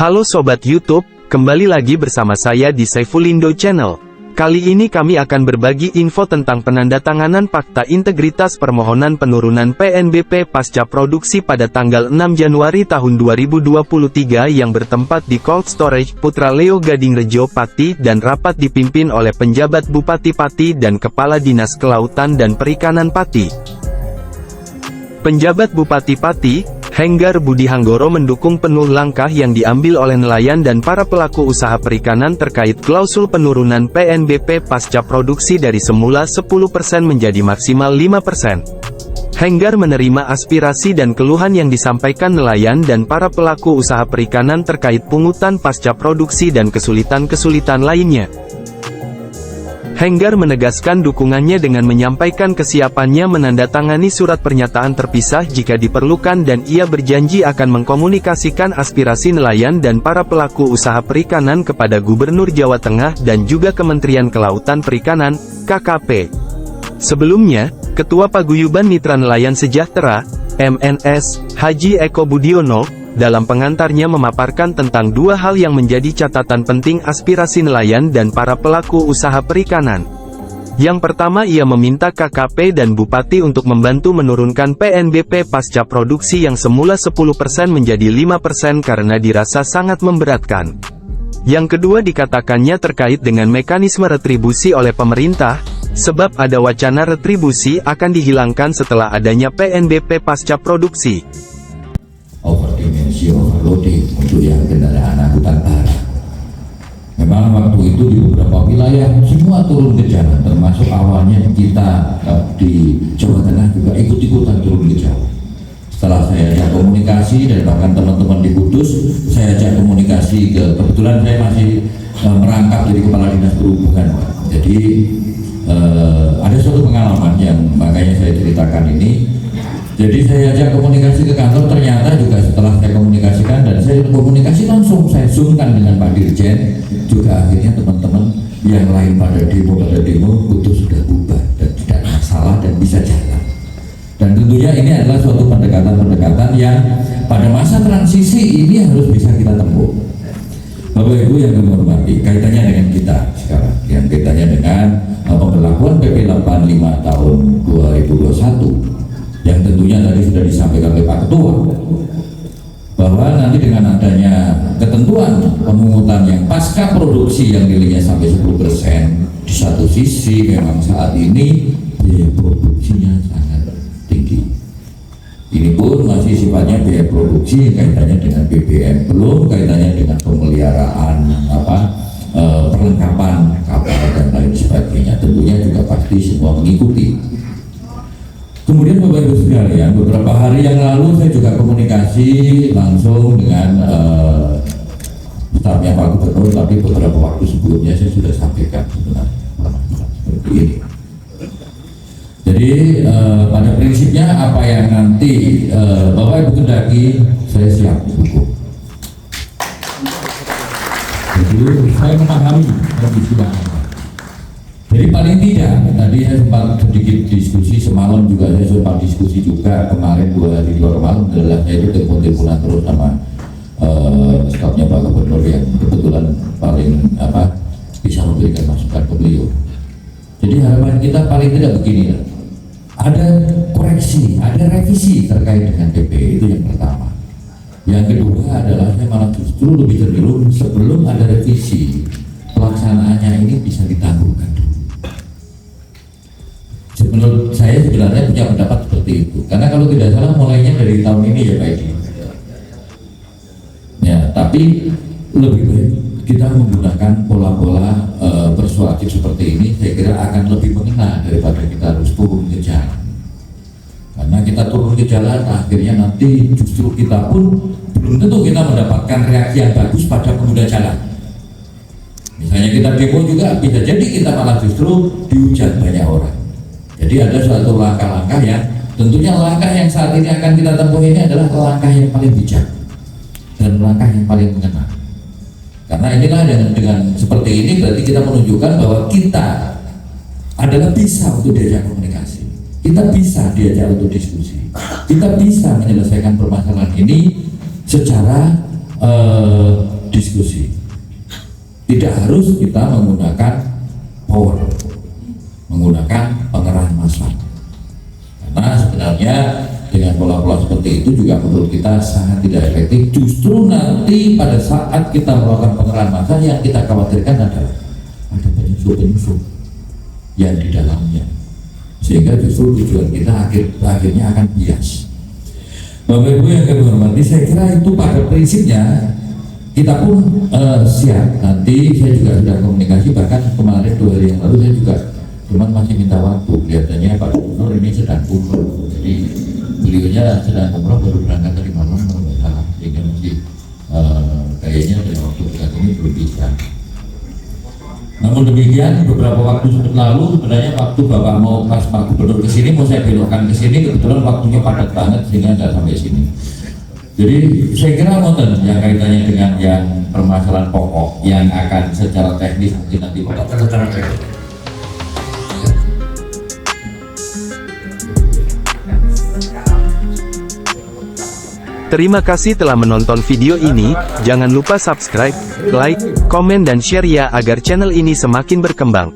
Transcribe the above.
Halo Sobat YouTube, kembali lagi bersama saya di Saifulindo Channel. Kali ini kami akan berbagi info tentang penandatanganan Fakta Integritas Permohonan Penurunan PNBP pasca produksi pada tanggal 6 Januari tahun 2023 yang bertempat di Cold Storage Putra Leo Gadingrejo Pati dan rapat dipimpin oleh penjabat Bupati Pati dan Kepala Dinas Kelautan dan Perikanan Pati. Penjabat Bupati Pati, Henggar Budi Hanggoro mendukung penuh langkah yang diambil oleh nelayan dan para pelaku usaha perikanan terkait klausul penurunan PNBP pasca produksi dari semula 10% menjadi maksimal 5%. Henggar menerima aspirasi dan keluhan yang disampaikan nelayan dan para pelaku usaha perikanan terkait pungutan pasca produksi dan kesulitan-kesulitan lainnya. Henggar menegaskan dukungannya dengan menyampaikan kesiapannya menandatangani surat pernyataan terpisah jika diperlukan dan ia berjanji akan mengkomunikasikan aspirasi nelayan dan para pelaku usaha perikanan kepada Gubernur Jawa Tengah dan juga Kementerian Kelautan Perikanan, KKP. Sebelumnya, Ketua Paguyuban Mitra Nelayan Sejahtera, MNS, Haji Eko Budiono, dalam pengantarnya memaparkan tentang dua hal yang menjadi catatan penting aspirasi nelayan dan para pelaku usaha perikanan. Yang pertama, ia meminta KKP dan Bupati untuk membantu menurunkan PNBP pasca produksi yang semula 10% menjadi 5% karena dirasa sangat memberatkan. Yang kedua dikatakannya terkait dengan mekanisme retribusi oleh pemerintah, sebab ada wacana retribusi akan dihilangkan setelah adanya PNBP pasca produksi. Overdimensi overloading untuk yang kendaraan angkutan barang. Memang waktu itu di beberapa wilayah semua turun ke jalan, termasuk awalnya kita di Jawa Tengah juga ikut-ikutan turun ke jalan. Setelah saya ajak komunikasi dan bahkan teman-teman di Kudus, saya ajak komunikasi kebetulan saya masih merangkap jadi Kepala Dinas Perhubungan. Jadi ada suatu pengalaman yang makanya saya ceritakan ini. Jadi saya ajak komunikasi ke kantor, ternyata juga setelah saya komunikasikan dan saya komunikasi langsung saya zoomkan dengan Pak Dirjen, juga akhirnya teman-teman yang lain pada demo itu sudah bubar dan tidak masalah dan bisa jalan. Dan tentunya ini adalah suatu pendekatan-pendekatan yang pada masa transisi ini harus bisa kita tempuh. Bapak Ibu yang kami hormati, kaitannya dengan kita sekarang, yang kaitannya dengan pemberlakuan PP 85 tahun 2021. Yang tentunya tadi sudah disampaikan oleh Pak Ketua bahwa nanti dengan adanya ketentuan pemungutan yang pasca produksi yang nilainya sampai 10%, di satu sisi memang saat ini biaya produksinya sangat tinggi. Ini pun masih sifatnya biaya produksi yang kaitannya dengan BBM, belum kaitannya dengan pemeliharaan perlengkapan kapal dan lain sebagainya. Tentunya juga pasti semua mengikuti. Kemudian Bapak Ibu sekalian, beberapa hari yang lalu saya juga komunikasi langsung dengan stafnya Pak Gubernur, tapi beberapa waktu sebelumnya saya sudah sampaikan sebenarnya seperti ini. Jadi pada prinsipnya apa yang nanti Bapak Ibu kendaki, saya siap dukung. Jadi saya memahami kondisi yang jadi paling tidak, tadi saya sempat sedikit diskusi semalam juga, saya sempat diskusi juga kemarin 2 hari malam adalah saya itu telepon-teleponan terus sama stafnya Pak Gubernur yang kebetulan paling bisa memberikan masukan ke beliau. Jadi harapan kita paling tidak begini, ada koreksi, ada revisi terkait dengan PP, itu yang pertama. Yang kedua adalah saya malah justru lebih cenderung sebelum ada revisi, pelaksanaannya ini bisa ditangguhkan. Menurut saya sebenarnya punya pendapat seperti itu, karena kalau tidak salah mulainya dari tahun ini ya Pak Edi. Ya, tapi lebih baik kita menggunakan pola-pola persuasif seperti ini, saya kira akan lebih mengena daripada kita harus turun ke jalan. Karena kita turun ke jalan, akhirnya nanti justru kita pun belum tentu kita mendapatkan reaksi yang bagus pada pengguna jalan. Misalnya kita demo juga bisa jadi kita malah justru dihujat banyak orang. Jadi ada suatu langkah-langkah yang tentunya langkah yang saat ini akan kita tempuh ini adalah langkah yang paling bijak dan langkah yang paling mengena. Karena inilah dengan seperti ini berarti kita menunjukkan bahwa kita adalah bisa untuk diajak komunikasi, kita bisa diajak untuk diskusi, kita bisa menyelesaikan permasalahan ini secara diskusi. Tidak harus kita menggunakan power, menggunakan pengerahan massa. Karena sebenarnya dengan pola-pola seperti itu juga menurut kita sangat tidak efektif. Justru nanti pada saat kita melakukan pengerahan massa, yang kita khawatirkan adalah ada penyusup-penyusup yang di dalamnya, sehingga justru tujuan kita akhirnya akan bias. Bapak Ibu yang kami hormati, saya kira itu pada prinsipnya kita pun siap. Nanti saya juga sudah komunikasi, bahkan kemarin 2 hari yang lalu saya juga cuman masih minta waktu. Kelihatannya Pak Gubernur ini sedang umroh, jadi beliaunya sedang umroh, baru berangkat dari malam kalau nggak salah, sehingga masih kayaknya dalam waktu dekat ini belum bisa. Namun demikian, beberapa waktu lalu sebenarnya waktu Bapak mau pas Pak Gubernur ke sini, mau saya belokkan ke sini, kebetulan waktunya padat banget sehingga nggak sampai sini. Jadi saya kira wonten yang kaitannya dengan yang permasalahan pokok yang akan secara teknis mungkin nanti Bapak. Terima kasih telah menonton video ini, jangan lupa subscribe, like, komen dan share ya agar channel ini semakin berkembang.